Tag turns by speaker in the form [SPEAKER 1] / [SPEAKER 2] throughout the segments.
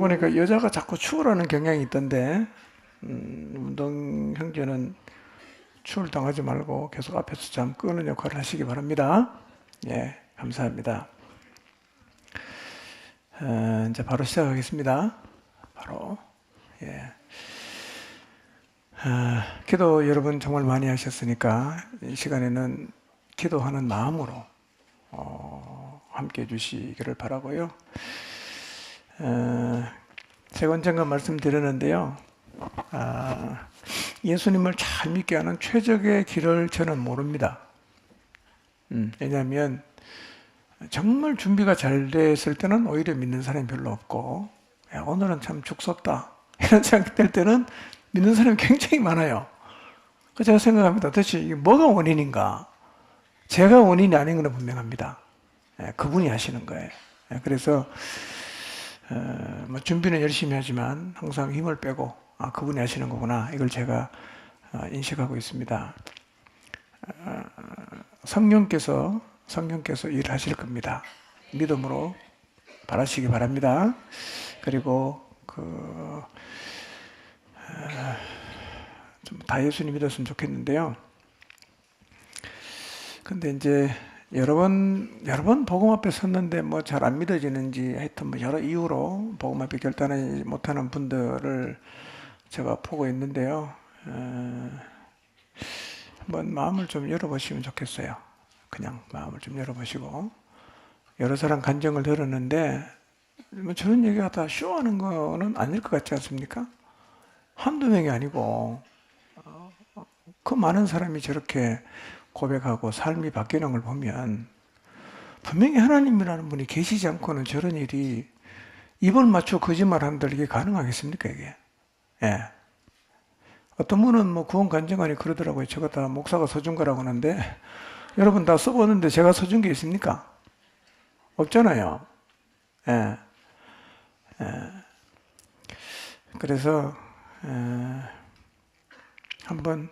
[SPEAKER 1] 보니까 여자가 자꾸 추월하는 경향이 있던데, 운동 형제는 추월 당하지 말고 계속 앞에서 잠 끄는 역할을 하시기 바랍니다. 예, 감사합니다. 이제 바로 시작하겠습니다. 바로. 예. 기도 여러분 정말 많이 하셨으니까 이 시간에는 기도하는 마음으로 함께 해주시기를 바라고요. 제가 언젠가 말씀드렸는데요. 예수님을 잘 믿게 하는 최적의 길을 저는 모릅니다. 왜냐하면 정말 준비가 잘 됐을 때는 오히려 믿는 사람이 별로 없고, 야, 오늘은 참 죽섰다 이런 생각 들 때는 믿는 사람이 굉장히 많아요. 그래서 제가 생각합니다. 도대체 이게 뭐가 원인인가? 제가 원인이 아닌 건 분명합니다. 그분이 하시는 거예요. 그래서 뭐 준비는 열심히 하지만 항상 힘을 빼고 그분이 하시는 거구나, 이걸 제가 인식하고 있습니다. 성령께서 일하실 겁니다. 믿음으로 바라시기 바랍니다. 그리고 좀 다 예수님 믿었으면 좋겠는데요. 근데 이제 여러 번 복음 앞에 섰는데 뭐 잘 안 믿어지는지, 하여튼 뭐 여러 이유로 복음 앞에 결단하지 못하는 분들을 제가 보고 있는데요. 한번 마음을 좀 열어보시면 좋겠어요. 그냥 마음을 좀 열어보시고, 여러 사람 간증을 들었는데 뭐 저런 얘기가 다 쇼하는 거는 아닐 것 같지 않습니까? 한두 명이 아니고 그 많은 사람이 저렇게 고백하고 삶이 바뀌는 걸 보면 분명히 하나님이라는 분이 계시지 않고는 저런 일이 입을 맞춰 거짓말 한들 이게 가능하겠습니까, 이게? 예. 어떤 분은 뭐 구원 간증하니 그러더라고요. 저거 다 목사가 써준 거라고 하는데, 여러분 다 써보는데 제가 써준 게 있습니까? 없잖아요. 예. 그래서 한번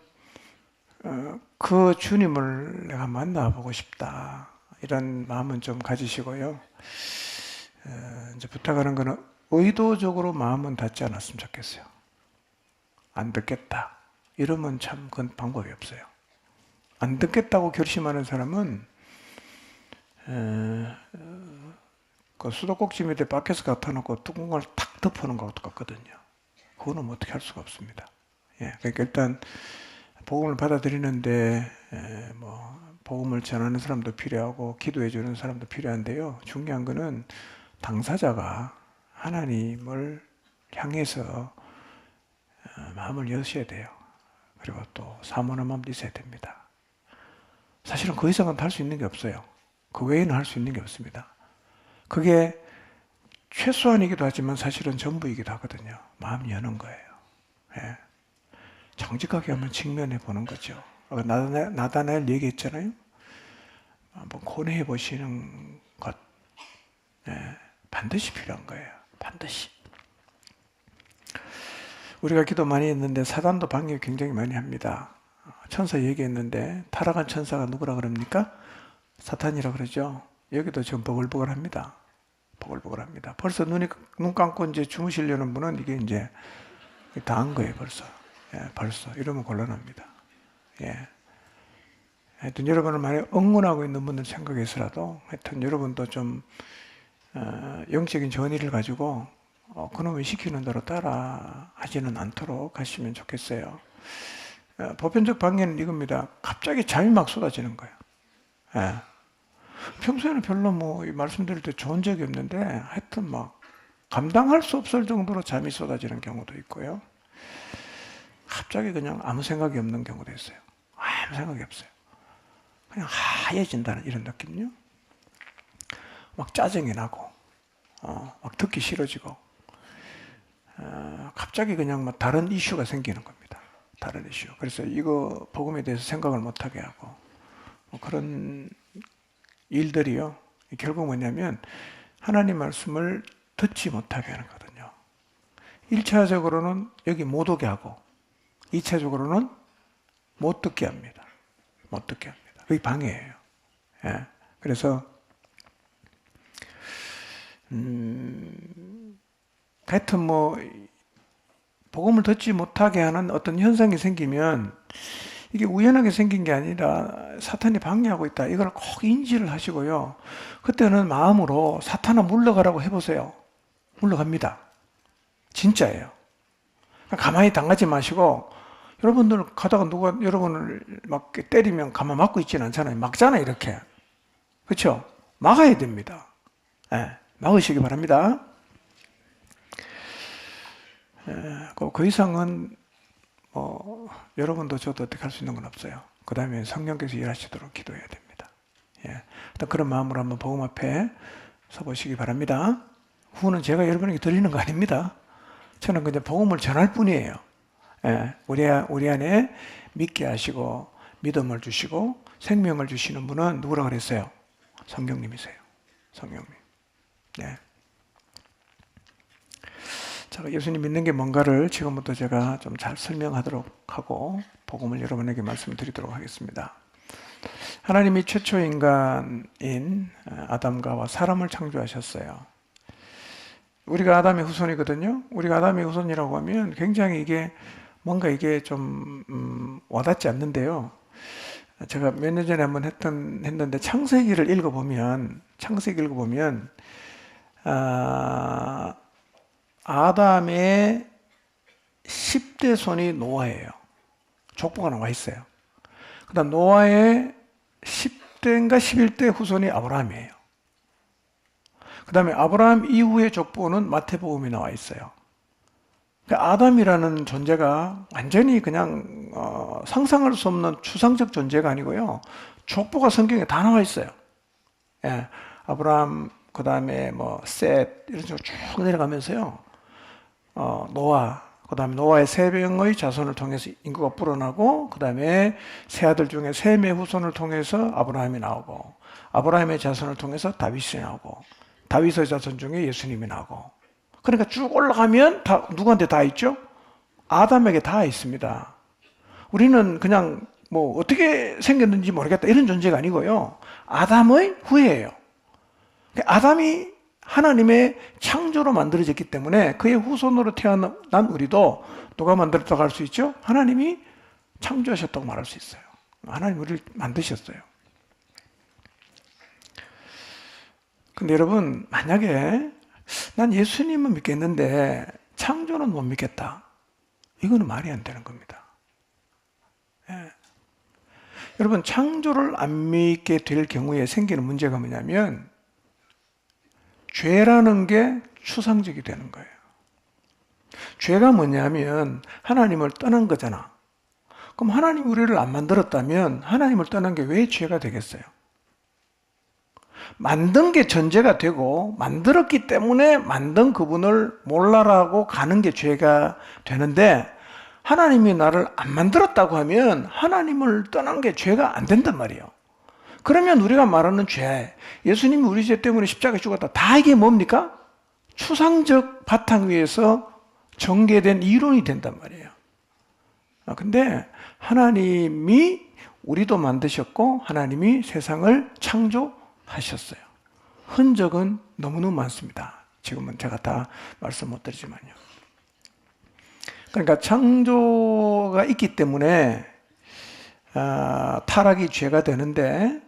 [SPEAKER 1] 그 주님을 내가 만나보고 싶다, 이런 마음은 좀 가지시고요. 이제 부탁하는 거는 의도적으로 마음은 닫지 않았으면 좋겠어요. 안 듣겠다 이러면 참 그건 방법이 없어요. 안 듣겠다고 결심하는 사람은 그 수도꼭지 밑에 밖에서 갖다 놓고 뚜껑을 탁 덮어놓은 것과 똑같거든요. 그거는 뭐 어떻게 할 수가 없습니다. 예, 그러니까 일단 복음을 받아들이는데 뭐 복음을 전하는 사람도 필요하고 기도해 주는 사람도 필요한데요. 중요한 거는 당사자가 하나님을 향해서 마음을 여셔야 돼요. 그리고 또 사모하는 마음도 있어야 됩니다. 사실은 그 이상은 할 수 있는 게 없어요. 그 외에는 할 수 있는 게 없습니다. 그게 최소한이기도 하지만 사실은 전부이기도 하거든요. 마음 여는 거예요. 예. 정직하게 한번 직면해 보는 거죠. 나다나엘 얘기했잖아요. 한번 고뇌해 보시는 것, 반드시 필요한 거예요. 반드시. 우리가 기도 많이 했는데 사단도 방해 굉장히 많이 합니다. 천사 얘기했는데 타락한 천사가 누구라 그럽니까? 사탄이라 그러죠. 여기도 지금 버글버글합니다. 버글버글합니다. 벌써 눈 감고 이제 주무시려는 분은 이게 이제 다 한 거예요, 벌써. 예, 벌써 이러면 곤란합니다. 예. 하여튼 여러분을 많이 응원하고 있는 분들 생각해서라도 하여튼 여러분도 좀 영적인 전의를 가지고 그놈이 시키는 대로 따라 하지는 않도록 하시면 좋겠어요. 보편적 방해는 이겁니다. 갑자기 잠이 막 쏟아지는 거예요. 예. 평소에는 별로 뭐 말씀드릴 때 좋은 적이 없는데 하여튼 막 감당할 수 없을 정도로 잠이 쏟아지는 경우도 있고요. 갑자기 그냥 아무 생각이 없는 경우도 있어요. 아무 생각이 없어요. 그냥 하얘진다는 이런 느낌요. 막 짜증이 나고, 막 듣기 싫어지고, 갑자기 그냥 막 다른 이슈가 생기는 겁니다. 다른 이슈. 그래서 이거 복음에 대해서 생각을 못하게 하고, 뭐 그런 일들이요. 결국 뭐냐면 하나님 말씀을 듣지 못하게 하는 거거든요. 1차적으로는 여기 못 오게 하고, 2차적으로는 못 듣게 합니다. 못 듣게 합니다. 그게 방해예요. 예. 그래서 하여튼 뭐 복음을 듣지 못하게 하는 어떤 현상이 생기면 이게 우연하게 생긴 게 아니라 사탄이 방해하고 있다. 이걸 꼭 인지를 하시고요. 그때는 마음으로 사탄아 물러가라고 해보세요. 물러갑니다. 진짜예요. 가만히 당하지 마시고, 여러분들 가다가 누가 여러분을 막 때리면 가만 맞고 있지는 않잖아요. 막잖아요, 이렇게. 그렇죠? 막아야 됩니다. 네, 막으시기 바랍니다. 그 이상은 여러분도 저도 어떻게 할 수 있는 건 없어요. 그 다음에 성령께서 일하시도록 기도해야 됩니다. 예. 일단 그런 마음으로 한번 복음 앞에 서보시기 바랍니다. 후는 제가 여러분에게 드리는 거 아닙니다. 저는 그냥 복음을 전할 뿐이에요. 예. 우리 안에 믿게 하시고 믿음을 주시고 생명을 주시는 분은 누구라 그랬어요? 성령님이세요. 성령님. 네. 자, 예수님 믿는 게 뭔가를 지금부터 제가 좀 잘 설명하도록 하고 복음을 여러분에게 말씀드리도록 하겠습니다. 하나님이 최초 인간인 아담과 하와 사람을 창조하셨어요. 우리가 아담의 후손이거든요. 우리가 아담의 후손이라고 하면 굉장히 이게 뭔가 이게 좀 와닿지 않는데요. 제가 몇 년 전에 한번 했는데 창세기를 읽어보면 아담의 10대 손이 노아예요. 족보가 나와 있어요. 그 다음 노아의 10대인가 11대 후손이 아브라함이에요. 그 다음에 아브라함 이후의 족보는 마태복음이 나와 있어요. 그러니까 아담이라는 존재가 완전히 그냥 상상할 수 없는 추상적 존재가 아니고요. 족보가 성경에 다 나와 있어요. 예, 아브라함, 그 다음에 셋 이런 식으로 쭉 내려가면서요. 노아, 그 다음에 노아의 세 명의 자손을 통해서 인구가 불어나고, 그 다음에 세 아들 중에 셈의 후손을 통해서 아브라함이 나오고, 아브라함의 자손을 통해서 다윗이 나오고, 다윗의 자손 중에 예수님이 나오고. 그러니까 쭉 올라가면 다 누구한테 다 있죠? 아담에게 다 있습니다. 우리는 그냥 어떻게 생겼는지 모르겠다 이런 존재가 아니고요. 아담의 후예예요. 아담이 하나님의 창조로 만들어졌기 때문에 그의 후손으로 태어난 우리도 누가 만들었다고 할 수 있죠? 하나님이 창조하셨다고 말할 수 있어요. 하나님 우리를 만드셨어요. 근데 여러분, 만약에 난 예수님은 믿겠는데 창조는 못 믿겠다. 이거는 말이 안 되는 겁니다. 예. 여러분, 창조를 안 믿게 될 경우에 생기는 문제가 뭐냐면 죄라는 게 추상적이 되는 거예요. 죄가 뭐냐면 하나님을 떠난 거잖아. 그럼 하나님이 우리를 안 만들었다면 하나님을 떠난 게 왜 죄가 되겠어요? 만든 게 전제가 되고 만들었기 때문에 만든 그분을 몰라라고 가는 게 죄가 되는데, 하나님이 나를 안 만들었다고 하면 하나님을 떠난 게 죄가 안 된단 말이에요. 그러면 우리가 말하는 죄, 예수님이 우리 죄 때문에 십자가에 죽었다, 다 이게 뭡니까? 추상적 바탕 위에서 전개된 이론이 된단 말이에요. 근데 하나님이 우리도 만드셨고 하나님이 세상을 창조하셨어요. 흔적은 너무너무 많습니다. 지금은 제가 다 말씀 못 드리지만요. 그러니까 창조가 있기 때문에 타락이 죄가 되는데,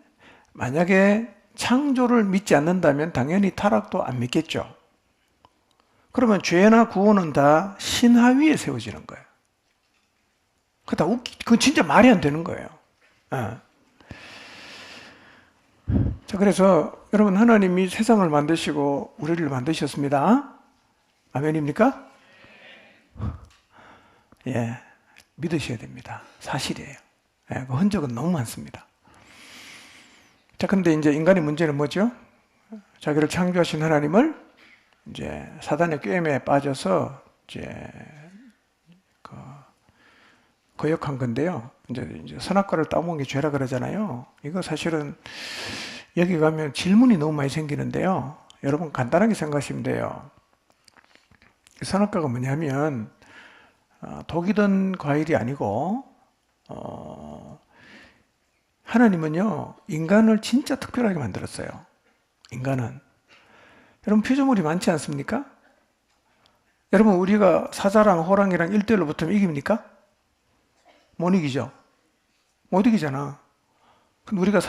[SPEAKER 1] 만약에 창조를 믿지 않는다면 당연히 타락도 안 믿겠죠. 그러면 죄나 구원은 다 신하 위에 세워지는 거예요. 그건 진짜 말이 안 되는 거예요. 자, 그래서 여러분, 하나님이 세상을 만드시고 우리를 만드셨습니다. 아멘입니까? 예, 믿으셔야 됩니다. 사실이에요. 예, 그 흔적은 너무 많습니다. 자, 근데 이제 인간의 문제는 뭐죠? 자기를 창조하신 하나님을 이제 사단의 꾀임에 빠져서 이제 거역한 건데요. 이제 선악과를 따먹은 게 죄라 그러잖아요. 이거 사실은 여기 가면 질문이 너무 많이 생기는데요. 여러분 간단하게 생각하시면 돼요. 선악과가 뭐냐면 독이 든 과일이 아니고 하나님은요 인간을 진짜 특별하게 만들었어요. 인간은 여러분 피조물이 많지 않습니까? 여러분, 우리가 사자랑 호랑이랑 1대1로 붙으면 이깁니까? 못 이기죠. 못 이기잖아. 근데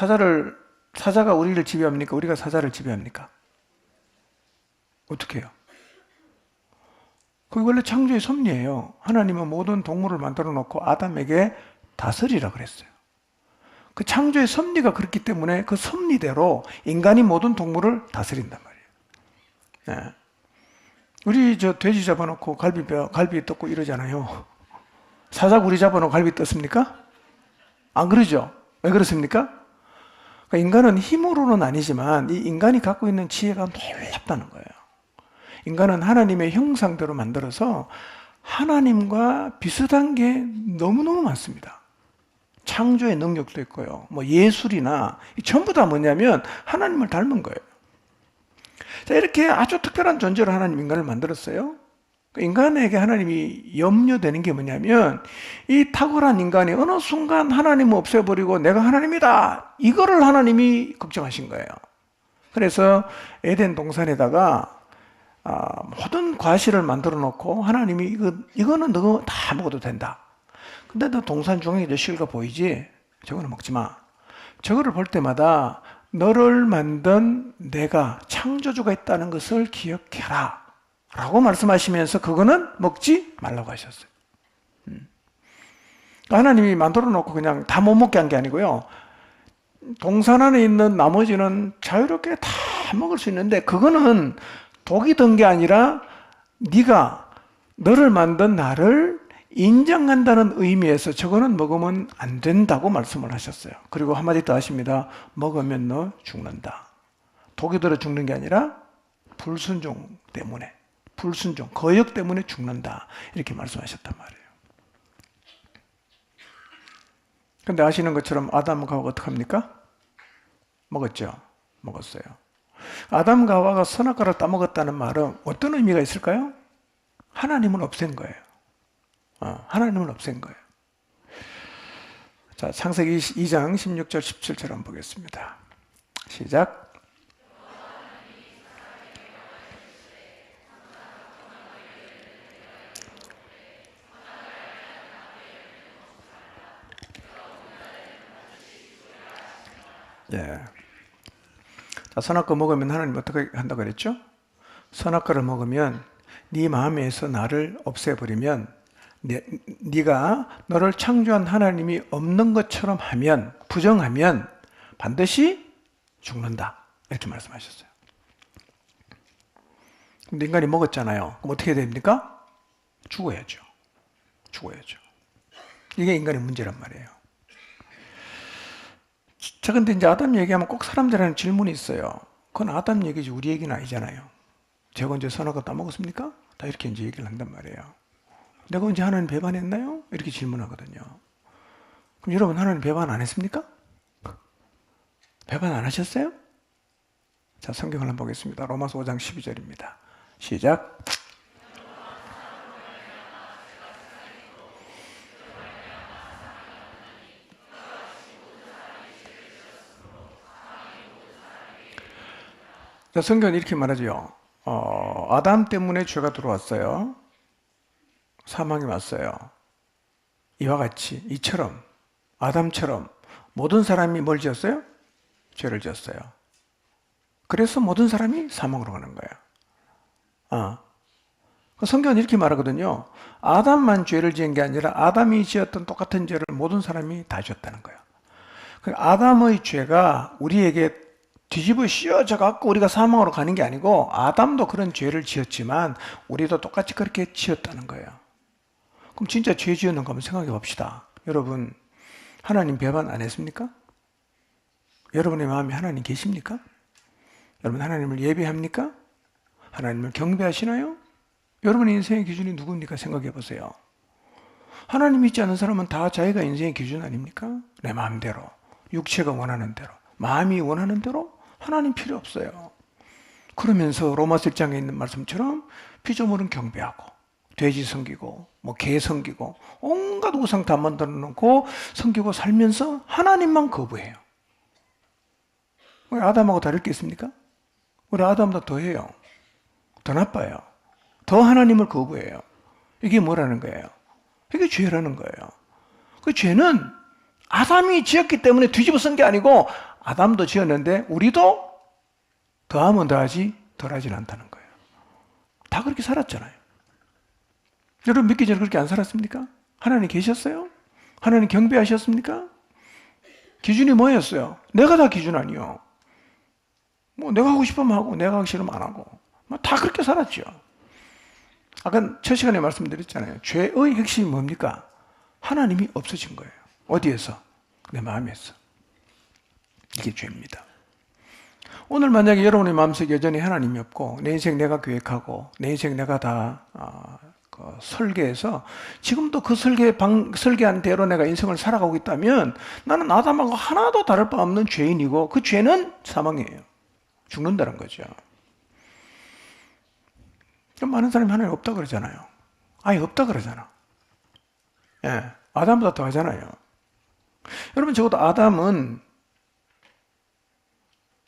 [SPEAKER 1] 사자가 우리를 지배합니까? 우리가 사자를 지배합니까? 어떻게 해요? 그게 원래 창조의 섭리예요. 하나님은 모든 동물을 만들어 놓고 아담에게 다스리라 그랬어요. 그 창조의 섭리가 그렇기 때문에 그 섭리대로 인간이 모든 동물을 다스린단 말이에요. 네. 우리 돼지 잡아놓고 갈비 뜯고 이러잖아요. 사자구리 잡아놓고 갈비 떴습니까? 안 그러죠? 왜 그렇습니까? 그러니까 인간은 힘으로는 아니지만 이 인간이 갖고 있는 지혜가 놀랍다는 거예요. 인간은 하나님의 형상대로 만들어서 하나님과 비슷한 게 너무너무 많습니다. 창조의 능력도 있고요. 뭐 예술이나 전부 다 뭐냐면 하나님을 닮은 거예요. 자, 이렇게 아주 특별한 존재로 하나님 인간을 만들었어요. 인간에게 하나님이 염려되는 게 뭐냐면 이 탁월한 인간이 어느 순간 하나님을 없애버리고 내가 하나님이다. 이거를 하나님이 걱정하신 거예요. 그래서 에덴 동산에다가 모든 과실을 만들어 놓고 하나님이 이거는 너 다 먹어도 된다. 근데 너 동산 중앙에 실과 보이지? 저거는 먹지 마. 저거를 볼 때마다 너를 만든 내가 창조주가 있다는 것을 기억해라 라고 말씀하시면서 그거는 먹지 말라고 하셨어요. 하나님이 만들어 놓고 그냥 다 못 먹게 한 게 아니고요. 동산 안에 있는 나머지는 자유롭게 다 먹을 수 있는데 그거는 독이 든 게 아니라 네가 너를 만든 나를 인정한다는 의미에서 저거는 먹으면 안 된다고 말씀을 하셨어요. 그리고 한마디 더 하십니다. 먹으면 너 죽는다. 독이 들어 죽는 게 아니라 불순종 때문에, 불순종, 거역 때문에 죽는다. 이렇게 말씀하셨단 말이에요. 근데 아시는 것처럼 아담과 하와가 어떡합니까? 먹었죠? 먹었어요. 아담과 하와가 선악과를 따먹었다는 말은 어떤 의미가 있을까요? 하나님은 없앤 거예요. 하나님은 없앤 거예요. 자, 창세기 2장 16절 17절 한번 보겠습니다. 시작. 예. 자, 선악과 먹으면 하나님 어떻게 한다고 그랬죠? 선악과를 먹으면 네 마음에서 나를 없애버리면 네가 너를 창조한 하나님이 없는 것처럼 하면, 부정하면 반드시 죽는다. 이렇게 말씀하셨어요. 근데 인간이 먹었잖아요. 그럼 어떻게 됩니까? 죽어야죠. 죽어야죠. 이게 인간의 문제란 말이에요. 자, 근데 이제 아담 얘기하면 꼭 사람들이 하는 질문이 있어요. 그건 아담 얘기지 우리 얘기는 아니잖아요. 제가 언제 선악과 따먹었습니까? 다 이렇게 이제 얘기를 한단 말이에요. 내가 언제 하나님 배반했나요? 이렇게 질문하거든요. 그럼 여러분 하나님 배반 안 했습니까? 배반 안 하셨어요? 자, 성경을 한번 보겠습니다. 로마서 5장 12절입니다. 시작. 자, 성경은 이렇게 말하죠. 아담 때문에 죄가 들어왔어요. 사망이 왔어요. 이와 같이 이처럼 아담처럼 모든 사람이 뭘 지었어요? 죄를 지었어요. 그래서 모든 사람이 사망으로 가는 거예요. 성경은 이렇게 말하거든요. 아담만 죄를 지은 게 아니라 아담이 지었던 똑같은 죄를 모든 사람이 다 지었다는 거예요. 아담의 죄가 우리에게 뒤집어 씌워져 갖고 우리가 사망으로 가는 게 아니고 아담도 그런 죄를 지었지만 우리도 똑같이 그렇게 지었다는 거예요. 그럼 진짜 죄 지었는 거 한번 생각해 봅시다. 여러분, 하나님 배반 안 했습니까? 여러분의 마음에 하나님 계십니까? 여러분 하나님을 예배합니까? 하나님을 경배하시나요? 여러분의 인생의 기준이 누굽니까? 생각해 보세요. 하나님 믿지 않는 사람은 다 자기가 인생의 기준 아닙니까? 내 마음대로, 육체가 원하는 대로, 마음이 원하는 대로 하나님 필요 없어요. 그러면서 로마서 1장에 있는 말씀처럼 피조물은 경배하고 돼지 섬기고 개 섬기고 온갖 우상 다 만들어 놓고 섬기고 살면서 하나님만 거부해요. 우리 아담하고 다를 게 있습니까? 우리 아담보다 더해요. 더 나빠요. 더 하나님을 거부해요. 이게 뭐라는 거예요? 이게 죄라는 거예요. 그 죄는 아담이 지었기 때문에 뒤집어 쓴 게 아니고 아담도 지었는데 우리도 더하면 더하지 덜하지는 않다는 거예요. 다 그렇게 살았잖아요. 여러분 믿기 전에 그렇게 안 살았습니까? 하나님 계셨어요? 하나님 경배하셨습니까? 기준이 뭐였어요? 내가 다 기준 아니요. 뭐 내가 하고 싶으면 하고 내가 하기 싫으면 안 하고 뭐 다 그렇게 살았죠. 아까 첫 시간에 말씀드렸잖아요. 죄의 핵심이 뭡니까? 하나님이 없어진 거예요. 어디에서? 내 마음에서. 이게 죄입니다. 오늘 만약에 여러분의 마음속에 여전히 하나님이 없고 내 인생 내가 계획하고 내 인생 내가 다 설계해서 지금도 그 설계한 대로 내가 인생을 살아가고 있다면 나는 아담하고 하나도 다를 바 없는 죄인이고 그 죄는 사망이에요. 죽는다는 거죠. 많은 사람이 하나님 없다 그러잖아요. 아예 없다 그러잖아. 예, 아담보다 더 하잖아요. 여러분 적어도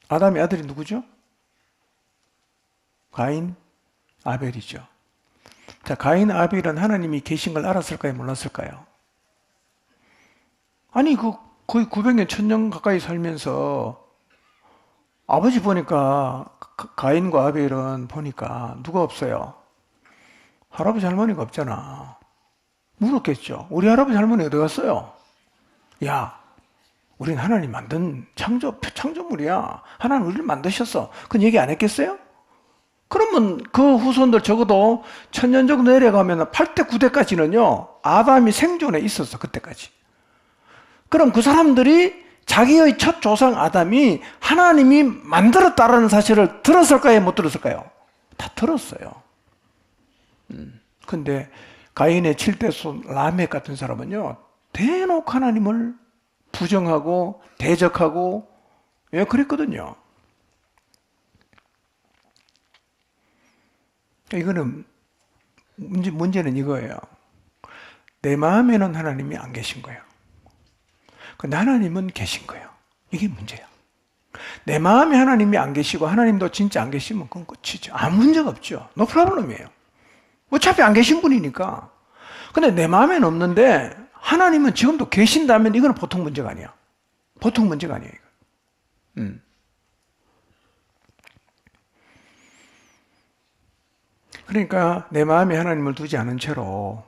[SPEAKER 1] 아담의 아들이 누구죠? 가인, 아벨이죠. 자, 가인, 아벨은 하나님이 계신 걸 알았을까요? 몰랐을까요? 아니, 거의 900년, 1000년 가까이 살면서 아버지 보니까 가인과 아벨은 보니까 누가 없어요? 할아버지 할머니가 없잖아. 물었겠죠. 우리 할아버지 할머니 어디 갔어요? 야, 우린 하나님 만든 창조물이야. 하나님 우리를 만드셨어. 그건 얘기 안 했겠어요? 그러면 그 후손들 적어도 1000년 정도 내려가면 8대, 9대까지는요, 아담이 생존해 있었어, 그때까지. 그럼 그 사람들이 자기의 첫 조상 아담이 하나님이 만들었다라는 사실을 들었을까요? 못 들었을까요? 다 들었어요. 근데 가인의 7대손 라멕 같은 사람은요, 대놓고 하나님을 부정하고 대적하고 왜 그랬거든요. 이거는 문제는 이거예요. 내 마음에는 하나님이 안 계신 거예요. 근데 하나님은 계신 거예요. 이게 문제야. 내 마음에 하나님이 안 계시고 하나님도 진짜 안 계시면 그건 끝이죠. 아무 문제가 없죠. No problem이에요. 어차피 안 계신 분이니까. 근데 내 마음에는 없는데 하나님은 지금도 계신다면 이건 보통 문제가 아니야. 보통 문제가 아니에요. 그러니까 내 마음에 하나님을 두지 않은 채로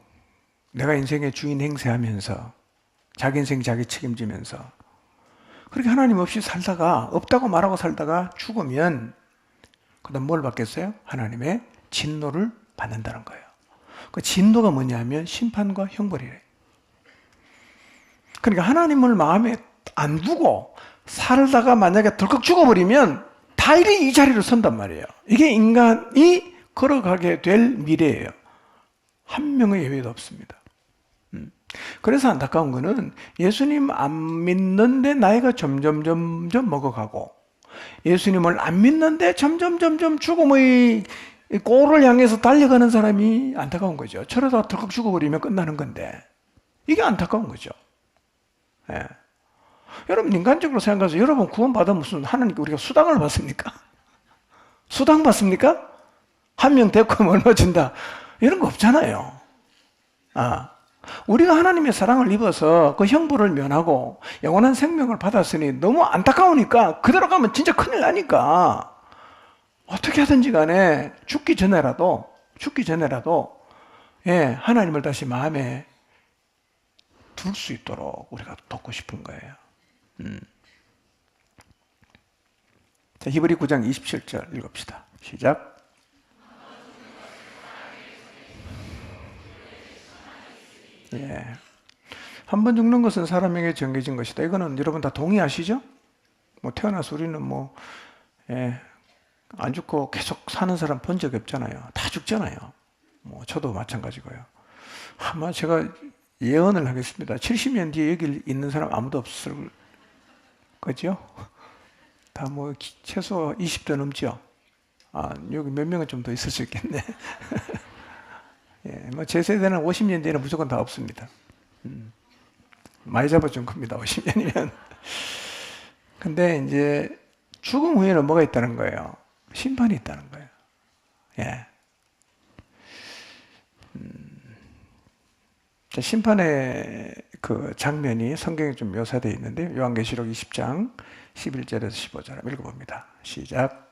[SPEAKER 1] 내가 인생의 주인 행세하면서 자기 인생 자기 책임지면서 그렇게 하나님 없이 살다가 없다고 말하고 살다가 죽으면 그다음 뭘 받겠어요? 하나님의 진노를 받는다는 거예요. 그 진노가 뭐냐면 심판과 형벌이래. 그러니까 하나님을 마음에 안 두고 살다가 만약에 덜컥 죽어버리면 다일이 이 자리로 선단 말이에요. 이게 인간이 걸어가게 될 미래예요. 한 명의 예외도 없습니다. 그래서 안타까운 거는 예수님 안 믿는데 나이가 점점 먹어가고 예수님을 안 믿는데 점점 죽음의 꼴을 향해서 달려가는 사람이 안타까운 거죠. 저러다가 덜컥 죽어버리면 끝나는 건데 이게 안타까운 거죠. 예. 여러분 인간적으로 생각해서 여러분 구원받아 무슨 하나님께 우리가 수당을 받습니까? 수당 받습니까? 한 명 데리고 얼마 준다 이런 거 없잖아요. 우리가 하나님의 사랑을 입어서 그 형벌을 면하고 영원한 생명을 받았으니 너무 안타까우니까 그대로 가면 진짜 큰일 나니까 어떻게 하든지 간에 죽기 전에라도 예, 하나님을 다시 마음에 둘 수 있도록 우리가 돕고 싶은 거예요. 자, 히브리 9장 27절 읽읍시다. 시작. 예. 한 번 죽는 것은 사람에게 정해진 것이다. 이거는 여러분 다 동의하시죠? 뭐 태어나서 우리는 뭐, 예, 안 죽고 계속 사는 사람 본 적이 없잖아요. 다 죽잖아요. 뭐 저도 마찬가지고요. 아마 제가 예언을 하겠습니다. 70년 뒤에 여기 있는 사람 아무도 없을 거죠? 다 뭐 최소 20대 넘죠? 여기 몇 명은 좀 더 있을 수 있겠네. 예, 뭐 제 세대는 50년 뒤에는 무조건 다 없습니다. 많이 잡아 좀 큽니다. 50년이면. 근데 이제 죽음 후에는 뭐가 있다는 거예요? 심판이 있다는 거예요. 예. 심판의 그 장면이 성경에 좀 묘사되어 있는데 요한계시록 20장 11절에서 15절 읽어봅니다. 시작.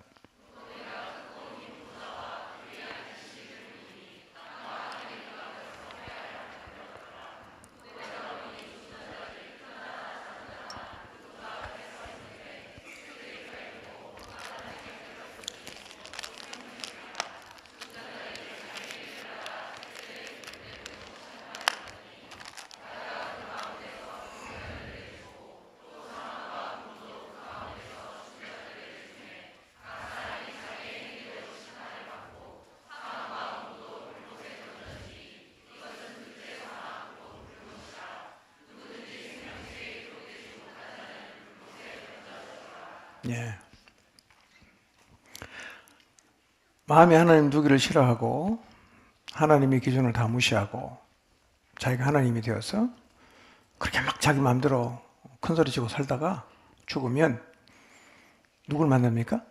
[SPEAKER 1] 예. 마음에 하나님 두기를 싫어하고 하나님의 기준을 다 무시하고 자기가 하나님이 되어서 그렇게 막 자기 마음대로 큰소리 치고 살다가 죽으면 누굴 만납니까?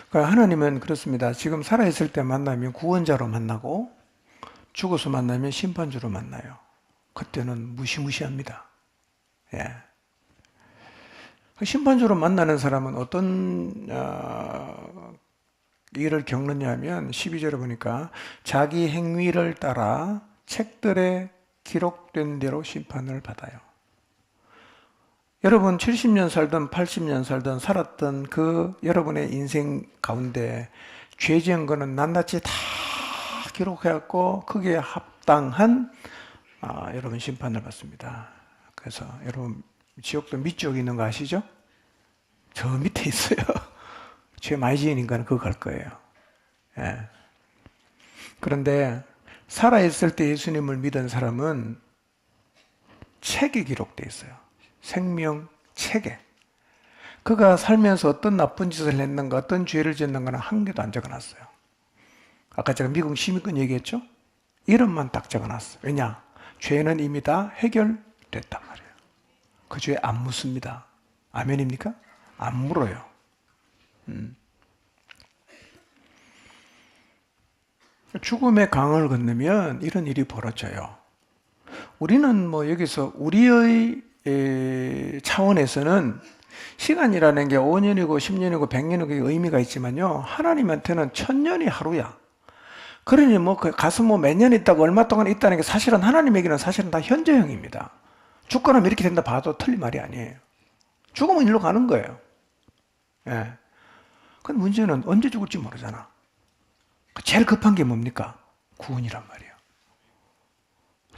[SPEAKER 1] 그러니까 하나님은 그렇습니다. 지금 살아있을 때 만나면 구원자로 만나고 죽어서 만나면 심판주로 만나요. 그때는 무시무시합니다. 예. 심판주로 만나는 사람은 어떤 일을 겪느냐 하면 12절에 보니까 자기 행위를 따라 책들에 기록된 대로 심판을 받아요. 여러분 70년 살든 80년 살든 살았던 그 여러분의 인생 가운데 죄 지은 거는 낱낱이 다 기록해갖고 거기에 합당한 여러분 심판을 받습니다. 그래서 여러분 지옥도 밑쪽에 있는 거 아시죠? 저 밑에 있어요. 죄 많이 지은 인간은 그거 갈 거예요. 예. 그런데 살아있을 때 예수님을 믿은 사람은 책에 기록되어 있어요. 생명책에. 그가 살면서 어떤 나쁜 짓을 했는가, 어떤 죄를 지었는가는 한 개도 안 적어놨어요. 아까 제가 미국 시민권 얘기했죠? 이름만 딱 적어놨어요. 왜냐? 죄는 이미 다 해결됐단 말이에요. 그 죄 안 묻습니다. 아멘입니까? 안 물어요. 죽음의 강을 건너면 이런 일이 벌어져요. 우리는 뭐 여기서 우리의 차원에서는 시간이라는 게 5년이고 10년이고 100년이고 의미가 있지만요. 하나님한테는 1000년이 하루야. 그러니 뭐 가서 뭐 몇 년 있다고 얼마 동안 있다는 게 사실은 하나님에게는 사실은 다 현재형입니다. 죽거나 이렇게 된다 봐도 틀린 말이 아니에요. 죽으면 일로 가는 거예요. 예. 근데 문제는 언제 죽을지 모르잖아. 제일 급한 게 뭡니까? 구원이란 말이에요.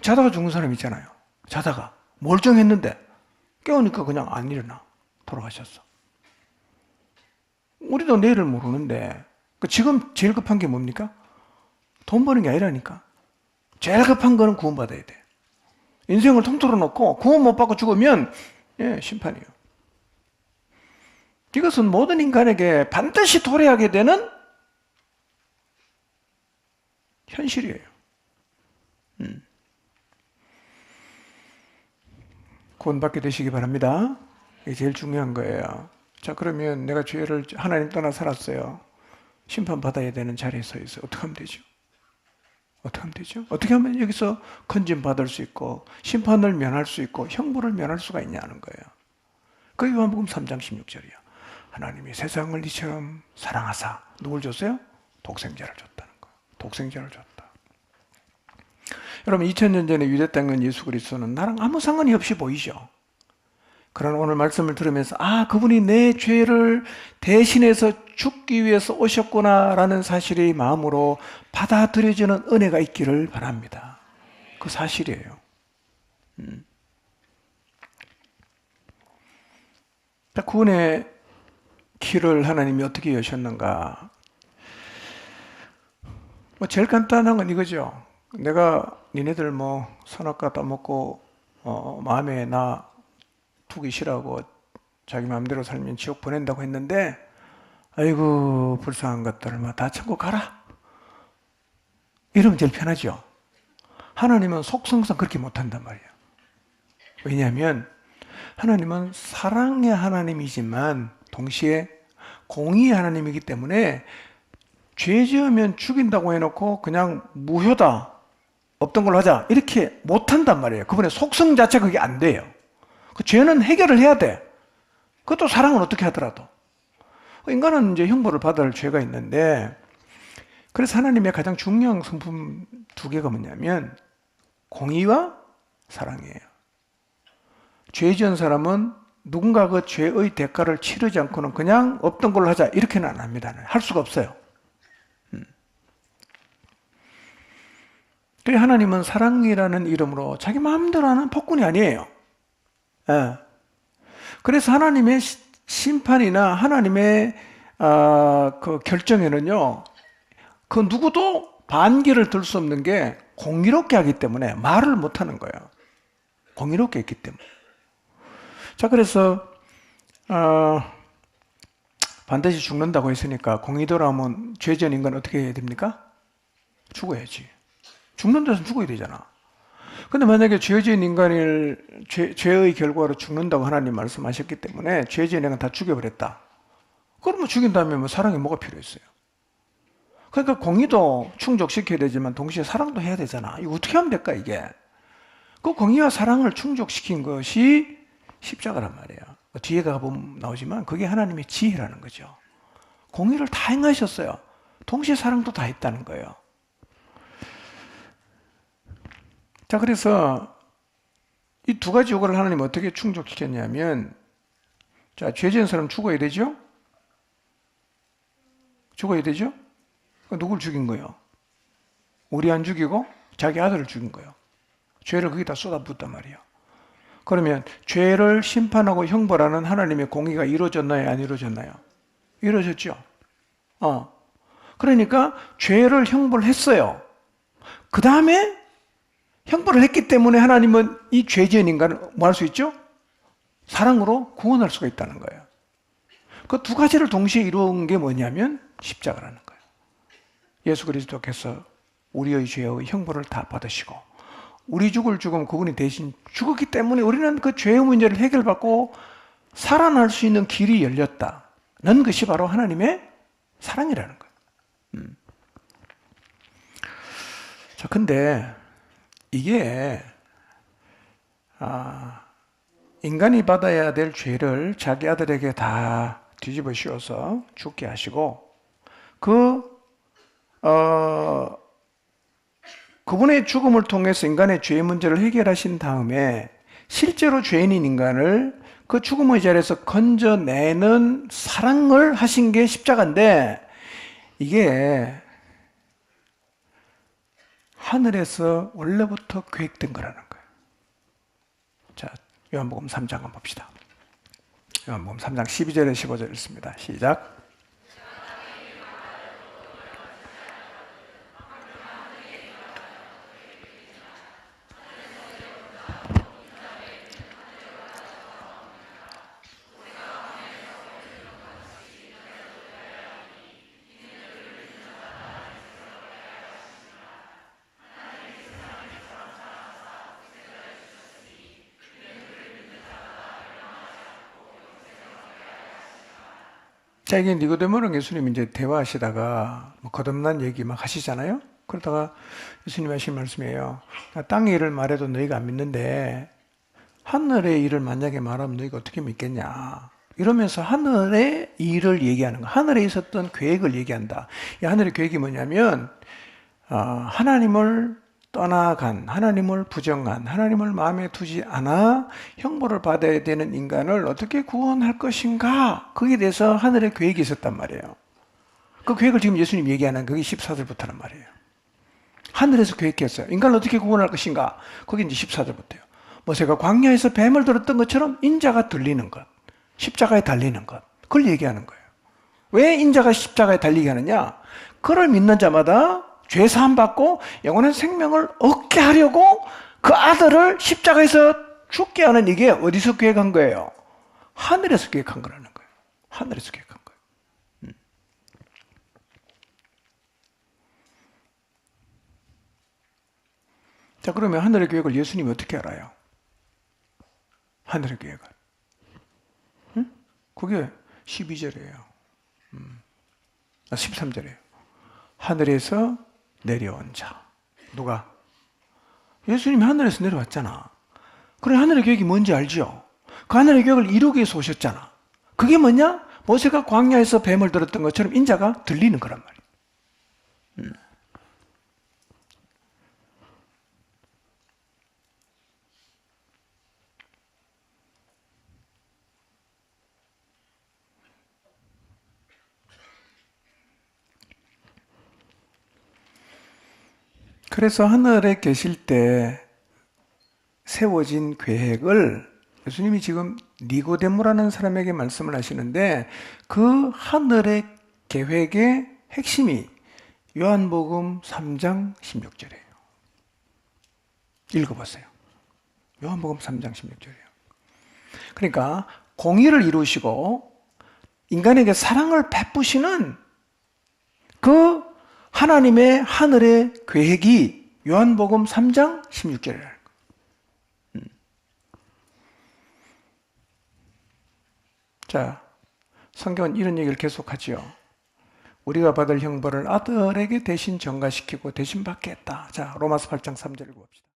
[SPEAKER 1] 자다가 죽는 사람 있잖아요. 자다가 멀쩡했는데 깨우니까 그냥 안 일어나. 돌아가셨어. 우리도 내일을 모르는데 지금 제일 급한 게 뭡니까? 돈 버는 게 아니라니까. 제일 급한 거는 구원받아야 돼. 인생을 통틀어 놓고 구원 못 받고 죽으면 심판이에요. 이것은 모든 인간에게 반드시 도래하게 되는 현실이에요. 구원받게 되시기 바랍니다. 이게 제일 중요한 거예요. 자, 그러면 내가 죄를 하나님 떠나 살았어요. 심판받아야 되는 자리에 서 있어요. 어떻게 하면 되죠? 어떻게 하면 되죠? 어떻게 하면 여기서 건진받을 수 있고 심판을 면할 수 있고 형벌을 면할 수가 있냐는 거예요. 그게 요한복음 3장 16절이야. 하나님이 세상을 이처럼 사랑하사 누굴 줬어요? 독생자를 줬다는 거예요. 독생자를 줬다. 여러분 2000년 전에 유대 땅은 예수 그리스도는 나랑 아무 상관이 없이 보이죠. 그러나 오늘 말씀을 들으면서 그분이 내 죄를 대신해서 죽기 위해서 오셨구나라는 사실의 마음으로 받아들여지는 은혜가 있기를 바랍니다. 그 사실이에요. 구원의 길을 하나님이 어떻게 여셨는가? 제일 간단한 건 이거죠. 내가 니네들 뭐 선악과 따먹고 마음에 나 두기 싫어하고 자기 마음대로 살면 지옥 보낸다고 했는데 아이고 불쌍한 것들 다 천국 가라 이러면 제일 편하죠. 하나님은 속성상 그렇게 못한단 말이에요. 왜냐하면 하나님은 사랑의 하나님이지만 동시에 공의의 하나님이기 때문에 죄 지으면 죽인다고 해놓고 그냥 무효다, 없던 걸로 하자, 이렇게 못한단 말이에요. 그분의 속성 자체가 그게 안 돼요. 그 죄는 해결을 해야 돼. 그것도 사랑은 어떻게 하더라도. 인간은 이제 형벌을 받아야 할 죄가 있는데, 그래서 하나님의 가장 중요한 성품 두 개가 뭐냐면 공의와 사랑이에요. 죄 지은 사람은 누군가 그 죄의 대가를 치르지 않고는 그냥 없던 걸로 하자, 이렇게는 안 합니다. 할 수가 없어요. 또 하나님은 사랑이라는 이름으로 자기 마음대로 하는 폭군이 아니에요. 예. 그래서 하나님의 심판이나 하나님의 그 결정에는요, 그 누구도 반기를 들 수 없는 게 공의롭게 하기 때문에 말을 못 하는 거예요. 공의롭게 했기 때문에. 자, 그래서 반드시 죽는다고 했으니까 공의도라면 죄 지은 인간 어떻게 해야 됩니까? 죽어야지. 죽는 데서 죽어야 되잖아. 근데 만약에 죄 지은 인간을 죄의 결과로 죽는다고 하나님 말씀하셨기 때문에 죄 지은 인간 다 죽여버렸다. 그러면 죽인 다음에 뭐 사랑이 뭐가 필요했어요? 그러니까 공의도 충족시켜야 되지만 동시에 사랑도 해야 되잖아. 이거 어떻게 하면 될까, 이게? 그 공의와 사랑을 충족시킨 것이 십자가란 말이에요. 뒤에 가보면 나오지만 그게 하나님의 지혜라는 거죠. 공의를 다 행하셨어요. 동시에 사랑도 다 했다는 거예요. 자, 그래서 이 두 가지 요구를 하나님 어떻게 충족시켰냐면, 자, 죄 지은 사람 죽어야 되죠? 죽어야 되죠? 누굴 죽인 거예요? 우리 안 죽이고 자기 아들을 죽인 거예요. 죄를 거기다 쏟아붓단 말이에요. 그러면 죄를 심판하고 형벌하는 하나님의 공의가 이루어졌나요? 안 이루어졌나요? 이루어졌죠. 그러니까 죄를 형벌했어요. 그 다음에 형벌을 했기 때문에 하나님은 이 죄 지은 인간을 뭐 할 수 있죠? 사랑으로 구원할 수가 있다는 거예요. 그 두 가지를 동시에 이루은 게 뭐냐면 십자가라는 거예요. 예수 그리스도께서 우리의 죄의 형벌을 다 받으시고 우리 죽을 죽음 그분이 대신 죽었기 때문에 우리는 그 죄의 문제를 해결받고 살아날 수 있는 길이 열렸다는 것이 바로 하나님의 사랑이라는 거예요. 자, 근데 이게 인간이 받아야 될 죄를 자기 아들에게 다 뒤집어 씌워서 죽게 하시고 그분의 죽음을 통해서 인간의 죄의 문제를 해결하신 다음에 실제로 죄인인 인간을 그 죽음의 자리에서 건져내는 사랑을 하신 게 십자가인데, 이게 하늘에서 원래부터 계획된 거라는 거예요. 자, 요한복음 3장 한번 봅시다. 요한복음 3장 12절에 15절 읽습니다. 시작. 자, 이게 니고데모랑 예수님 이제 대화하시다가 뭐 거듭난 얘기 막 하시잖아요. 그러다가 예수님 하신 말씀이에요. 땅의 일을 말해도 너희가 안 믿는데 하늘의 일을 만약에 말하면 너희가 어떻게 믿겠냐. 이러면서 하늘의 일을 얘기하는 거, 하늘에 있었던 계획을 얘기한다. 이 하늘의 계획이 뭐냐면 하나님을 떠나간, 하나님을 부정한, 하나님을 마음에 두지 않아 형벌을 받아야 되는 인간을 어떻게 구원할 것인가, 거기에 대해서 하늘의 계획이 있었단 말이에요. 그 계획을 지금 예수님 얘기하는 그게 14절부터란 말이에요. 하늘에서 계획했어요. 인간을 어떻게 구원할 것인가, 그게 이제 14절부터예요. 모세가 광야에서 뱀을 들었던 것처럼 인자가 들리는 것, 십자가에 달리는 것, 그걸 얘기하는 거예요. 왜 인자가 십자가에 달리게 하느냐? 그를 믿는 자마다 죄 사함 받고 영원한 생명을 얻게 하려고 그 아들을 십자가에서 죽게 하는, 이게 어디서 계획한 거예요? 하늘에서 계획한 거라는 거예요. 하늘에서 계획한 거예요. 자, 그러면 하늘의 계획을 예수님이 어떻게 알아요? 하늘의 계획을. 그게 12절이에요. 13절이에요. 하늘에서 내려온 자. 누가? 예수님이 하늘에서 내려왔잖아. 그래, 하늘의 계획이 뭔지 알죠? 그 하늘의 계획을 이루기 위해서 오셨잖아. 그게 뭐냐? 모세가 광야에서 뱀을 들었던 것처럼 인자가 들리는 거란 말이야. 그래서 하늘에 계실 때 세워진 계획을 예수님이 지금 니고데모라는 사람에게 말씀을 하시는데 그 하늘의 계획의 핵심이 요한복음 3장 16절이에요. 읽어보세요. 요한복음 3장 16절이에요. 그러니까 공의를 이루시고 인간에게 사랑을 베푸시는 그 하나님의 하늘의 계획이 요한복음 3장 16절이에요. 자, 성경은 이런 얘기를 계속하죠. 우리가 받을 형벌을 아들에게 대신 전가시키고 대신 받게 했다. 자, 로마서 8장 3절 읽어봅시다.